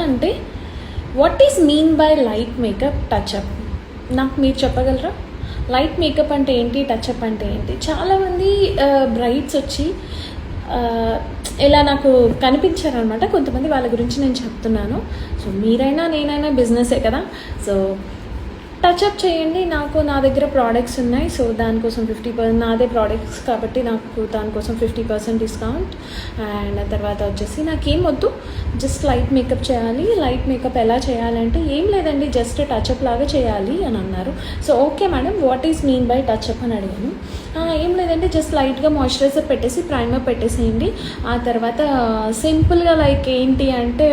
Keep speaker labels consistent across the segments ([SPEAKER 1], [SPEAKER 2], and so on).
[SPEAKER 1] అంటే what is mean by light makeup touch up? నాకు మీరు చెప్పగలరా? లైట్ మేకప్ అంటే ఏంటి, టచ్అప్ అంటే ఏంటి? చాలామంది బ్రైడ్స్ వచ్చి ఇలా నాకు కనిపించారనమాట. కొంతమంది వాళ్ళ గురించి నేను చెప్తున్నాను. సో మీరైనా నేనైనా బిజినెసే కదా. సో టచ్అప్ చేయండి. నా దగ్గర ప్రోడక్ట్స్ ఉన్నాయి. సో దానికోసం 50%, నాదే ప్రోడక్ట్స్ కాబట్టి నాకు దానికోసం 50% డిస్కౌంట్. అండ్ తర్వాత వచ్చేసి నాకేం వద్దు, జస్ట్ లైట్ మేకప్ చేయాలి. లైట్ మేకప్ ఎలా చేయాలంటే ఏం లేదండి, జస్ట్ టచ్అప్ లాగా చేయాలి అని అన్నారు. So okay madam, what is mean by touch up అని అడిగాను. ఏం లేదండి, జస్ట్ లైట్గా మాయిశ్చరైజర్ పెట్టేసి ప్రైమర్ పెట్టేసేయండి. ఆ తర్వాత సింపుల్గా లైక్ ఏంటి అంటే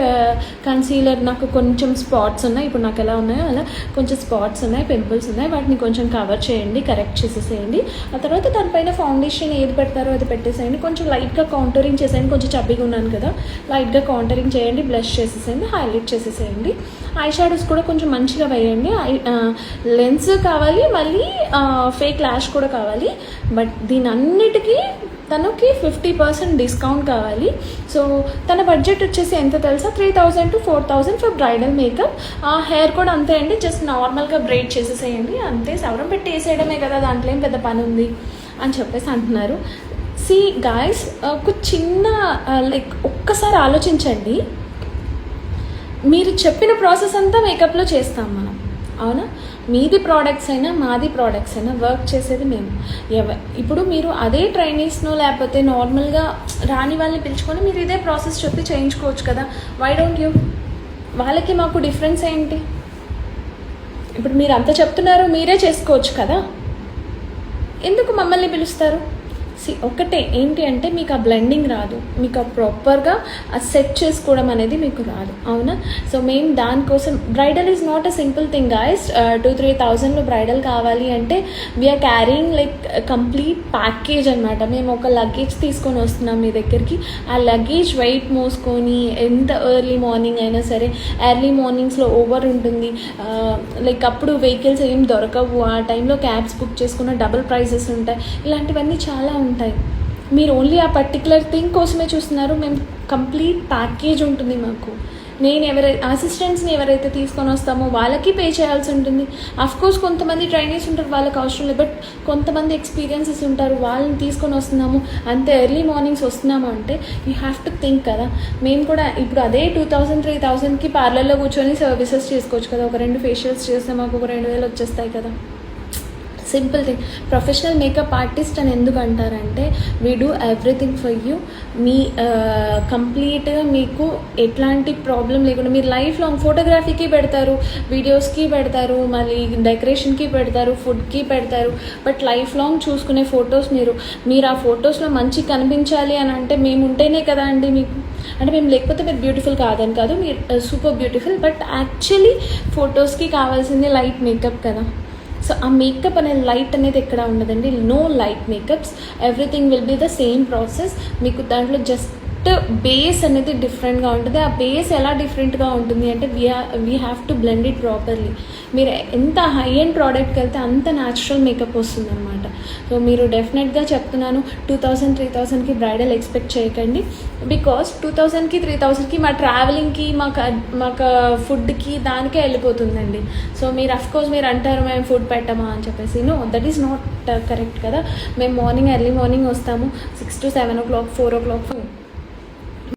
[SPEAKER 1] కన్సీలర్, నాకు కొంచెం స్పాట్స్ ఉన్నాయి, ఇప్పుడు నాకు ఎలా ఉన్నాయో అలా కొంచెం స్పాట్స్ ఉన్నాయి, పింపుల్స్ ఉన్నాయి, వాటిని కొంచెం కవర్ చేయండి, కరెక్ట్ చేసేసేయండి. ఆ తర్వాత దానిపైన ఫౌండేషన్ ఏది పెడతారో అది పెట్టేసేయండి. కొంచెం లైట్గా కౌంటరింగ్ చేసేయండి. కొంచెం చబ్బిగా ఉన్నాను కదా, లైట్గా కౌంటరింగ్ చేయండి, బ్లష్ చేసేసేయండి, హైలైట్ చేసేసేయండి. ఐ షాడోస్ కూడా కొంచెం మంచిగా వేయండి. లెన్స్ కావాలి, మళ్ళీ ఫేక్ ల్యాష్ కూడా కావాలి. బట్ దీని అన్నిటికీ తనకి 50% డిస్కౌంట్ కావాలి. సో తన బడ్జెట్ వచ్చేసి ఎంత తెలుసా, 3000 to 4000 for bridal makeup. Hair కూడా అంతే అండి, జస్ట్ నార్మల్గా బ్రైడ్ చేసేసేయండి అంతే, సవరం పెట్టి వేసేయడమే కదా, దాంట్లో ఏం పెద్ద పని ఉంది అని చెప్పేసి అంటున్నారు. సి గాయస్, ఒక చిన్న లైక్ ఒక్కసారి ఆలోచించండి. మీరు చెప్పిన ప్రాసెస్ అంతా మేకప్లో చేస్తాం మనం, అవునా? మీది ప్రోడక్ట్స్ అయినా మాది ప్రోడక్ట్స్ అయినా వర్క్ చేసేది మేము. ఇప్పుడు మీరు అదే ట్రైనీస్నో లేకపోతే నార్మల్గా రాని వాళ్ళని పిలుచుకొని మీరు ఇదే ప్రాసెస్ చెప్పి చేయించుకోవచ్చు కదా. Why don't you? వాళ్ళకి మాకు డిఫరెన్స్ ఏంటి? ఇప్పుడు మీరు అంత చెప్తున్నారు, మీరే చేసుకోవచ్చు కదా, ఎందుకు మమ్మల్ని పిలుస్తారు? ఒకటే ఏంటి అంటే మీకు ఆ బ్లెండింగ్ రాదు, మీకు ఆ ప్రాపర్గా ఆ సెట్ చేసుకోవడం అనేది మీకు రాదు, అవునా? సో మేము దానికోసం, bridal is not a simple thing guys. 2-3,000లో బ్రైడల్ కావాలి అంటే we are carrying like complete package అనమాట. మేము ఒక లగేజ్ తీసుకొని వస్తున్నాం మీ దగ్గరికి. ఆ లగేజ్ వెయిట్ మోసుకొని ఎంత ఎర్లీ మార్నింగ్ అయినా సరే, ఎర్లీ మార్నింగ్స్లో ఓవర్ ఉంటుంది, లైక్ అప్పుడు వెహికల్స్ ఏం దొరకవు, ఆ టైంలో క్యాబ్స్ బుక్ చేసుకున్న డబుల్ ప్రైజెస్ ఉంటాయి, ఇలాంటివన్నీ చాలా ఉంటాయి. మీరు ఓన్లీ ఆ పర్టికులర్ థింగ్ కోసమే చూస్తున్నారు. మేము కంప్లీట్ ప్యాకేజ్ ఉంటుంది మాకు. నేను అసిస్టెంట్స్ని ఎవరైతే తీసుకొని వస్తామో వాళ్ళకి పే చేయాల్సి ఉంటుంది. అఫ్కోర్స్ కొంతమంది ట్రైనీస్ ఉంటారు, వాళ్ళకి అవసరం లేదు. బట్ కొంతమంది ఎక్స్పీరియన్సెస్ ఉంటారు, వాళ్ళని తీసుకొని వస్తున్నాము, అంత ఎర్లీ మార్నింగ్స్ వస్తున్నాము అంటే యూ హ్యావ్ టు థింక్ కదా. మేము కూడా ఇప్పుడు అదే 2000-3000కి పార్లర్లో కూర్చొని సర్వీసెస్ చేసుకోవచ్చు కదా. ఒక 2 ఫేషియల్స్ చేస్తే మాకు ఒక 2000 వచ్చేస్తాయి కదా. Simple thing. Professional makeup artist అని ఎందుకు అంటారంటే we do everything for you. మీ కంప్లీట్గా మీకు ఎట్లాంటి ప్రాబ్లం లేకుండా మీరు లైఫ్ లాంగ్ ఫోటోగ్రఫీకి పెడతారు, వీడియోస్కి పెడతారు, మళ్ళీ డెకరేషన్కి పెడతారు, ఫుడ్కి పెడతారు. బట్ లైఫ్ లాంగ్ చూసుకునే ఫొటోస్ మీరు ఆ ఫొటోస్లో మంచి కనిపించాలి అని అంటే మేము ఉంటేనే కదా అండి మీకు. అంటే మేము లేకపోతే మీరు బ్యూటిఫుల్ కాదని కాదు, మీరు సూపర్ బ్యూటిఫుల్. బట్ యాక్చువల్లీ ఫొటోస్కి కావాల్సింది లైట్ మేకప్ కదా. సో ఆ మేకప్ అనే లైట్ అనేది ఎక్కడ ఉండదండి. No light makeups, everything will be the same process. మీకు దాంట్లో జస్ట్ బేస్ అనేది డిఫరెంట్గా ఉంటుంది. ఆ బేస్ ఎలా డిఫరెంట్గా ఉంటుంది అంటే we have to blend it properly. మీరు ఎంత హై ఎండ్ ప్రోడక్ట్కి వెళ్తే అంత న్యాచురల్ మేకప్ వస్తుంది అనమాట. సో మీరు డెఫినెట్గా చెప్తున్నాను, 2000-3000కి బ్రైడల్ ఎక్స్పెక్ట్ చేయకండి. బికాస్ 2000-3000కి మా ట్రావెలింగ్కి, మాకు ఫుడ్కి దానికే వెళ్ళిపోతుందండి. సో మీరు అఫ్కోర్స్ మీరు అంటారు మేము ఫుడ్ పెట్టమా అని చెప్పేసి. No, that is not correct కదా. మేము ఎర్లీ మార్నింగ్ వస్తాము, 6 to 7 o'clock, 4 o'clock.